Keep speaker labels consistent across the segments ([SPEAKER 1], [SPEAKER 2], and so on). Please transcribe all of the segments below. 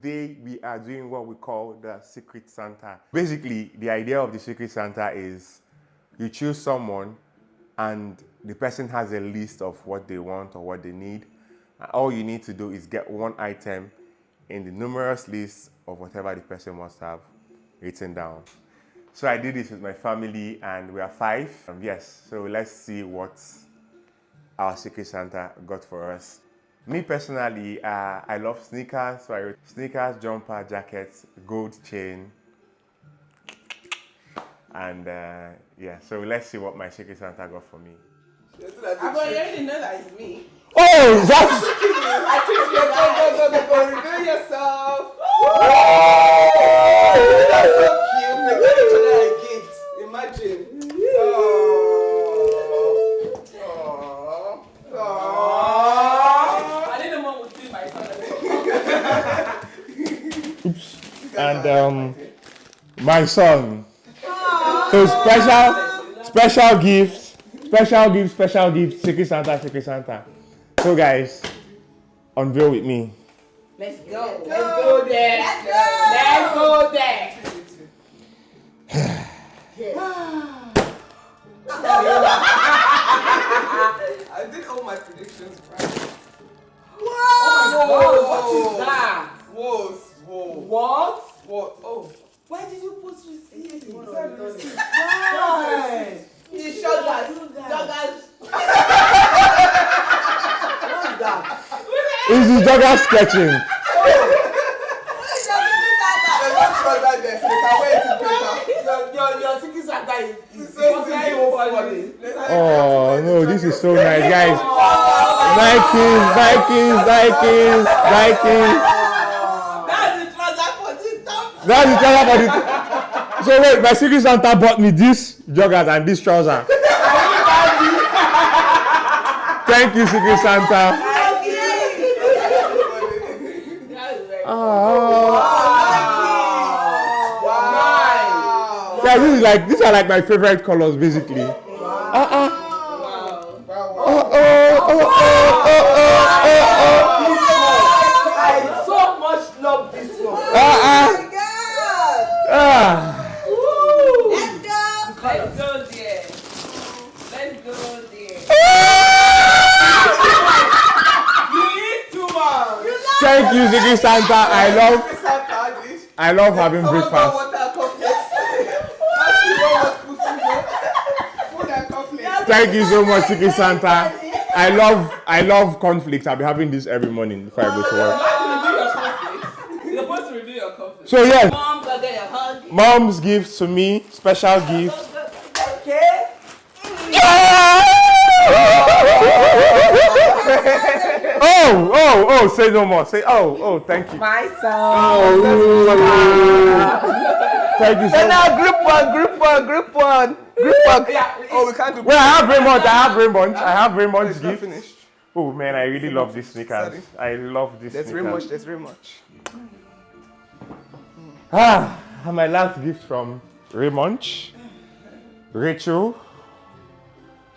[SPEAKER 1] Today we are doing what we call the Secret Santa. Basically, the idea of the Secret Santa is you choose someone and the person has a list of what they want or what they need. And all you need to do is get one item in the numerous list of whatever the person must have written down. So I did this with my family and we are 5. Yes, so let's see what our Secret Santa got for us. Me personally, I love sneakers, so I wrote sneakers, jumper, jackets, gold chain, and yeah, so let's see what my Secret Santa got for me.
[SPEAKER 2] You already know that it's me.
[SPEAKER 1] Oh, that's...
[SPEAKER 2] Go, reveal yourself. That's so cute. They got each other a gift. Imagine. I didn't know what would be my son.
[SPEAKER 1] And my son. So special gift, Secret Santa. So guys, unveil with me.
[SPEAKER 2] Let's go. Let's go there. Let's go there. I did all my predictions right. Whoa! What is that? Whoa! What? What? Oh. Why did you put receipt? Why? The joggers. What's that?
[SPEAKER 1] Is the jogger sketching?
[SPEAKER 2] Your Secret Santa is so funny.
[SPEAKER 1] Oh no, this is so nice, guys. Nikes. That's the trouser for the top. So wait, my Secret Santa bought me this joggers and this trouser. Thank you, Secret Santa. Yeah, these are like my favorite colors, basically. I
[SPEAKER 2] so much love this one.
[SPEAKER 3] Oh my God! Let's go!
[SPEAKER 2] Let's go there. You eat too much.
[SPEAKER 1] Thank you, Secret Santa. I love having breakfast. Thank you so much, Secret Santa. I love conflicts. I'll be having this every morning before I go to work.
[SPEAKER 2] You're supposed to reveal your conflict.
[SPEAKER 1] So yes,
[SPEAKER 2] Mom, go get your hug.
[SPEAKER 1] mom's gifts to me, special gifts.
[SPEAKER 2] Okay.
[SPEAKER 1] Oh, say no more. Say, thank you.
[SPEAKER 2] My son.
[SPEAKER 1] Thank you so
[SPEAKER 2] So
[SPEAKER 1] much.
[SPEAKER 2] now group one. Yeah. Oh, we can't do.
[SPEAKER 1] Well, I have Raymond's gift.
[SPEAKER 2] Finished.
[SPEAKER 1] Oh man, I really love these sneakers.
[SPEAKER 2] Sorry.
[SPEAKER 1] I love these
[SPEAKER 2] There's
[SPEAKER 1] sneakers.
[SPEAKER 2] very much.
[SPEAKER 1] And my last gift from Raymond, Rachel,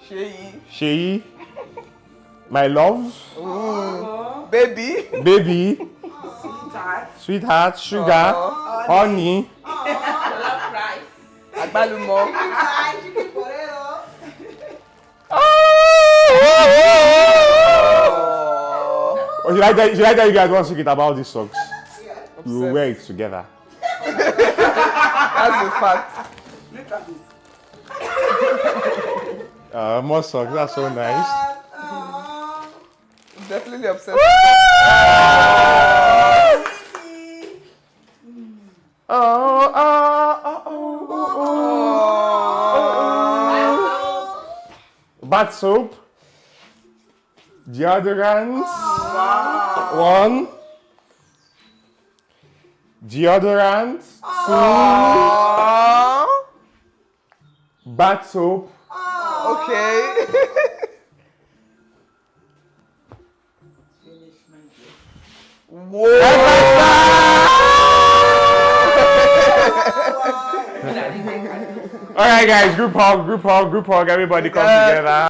[SPEAKER 1] Sheyi, my love,
[SPEAKER 2] Baby.
[SPEAKER 1] sweetheart, sugar, honey.
[SPEAKER 2] Agbalumo.
[SPEAKER 1] Oh, should I tell you guys one secret about these socks? We will wear it together.
[SPEAKER 2] That's the fact.
[SPEAKER 1] More socks, that's so nice.
[SPEAKER 2] Definitely obsessed.
[SPEAKER 1] Bath soap, deodorant, one, deodorant, 2, bath soap,
[SPEAKER 2] Okay. Whoa.
[SPEAKER 1] All right, guys, group hug, everybody come together.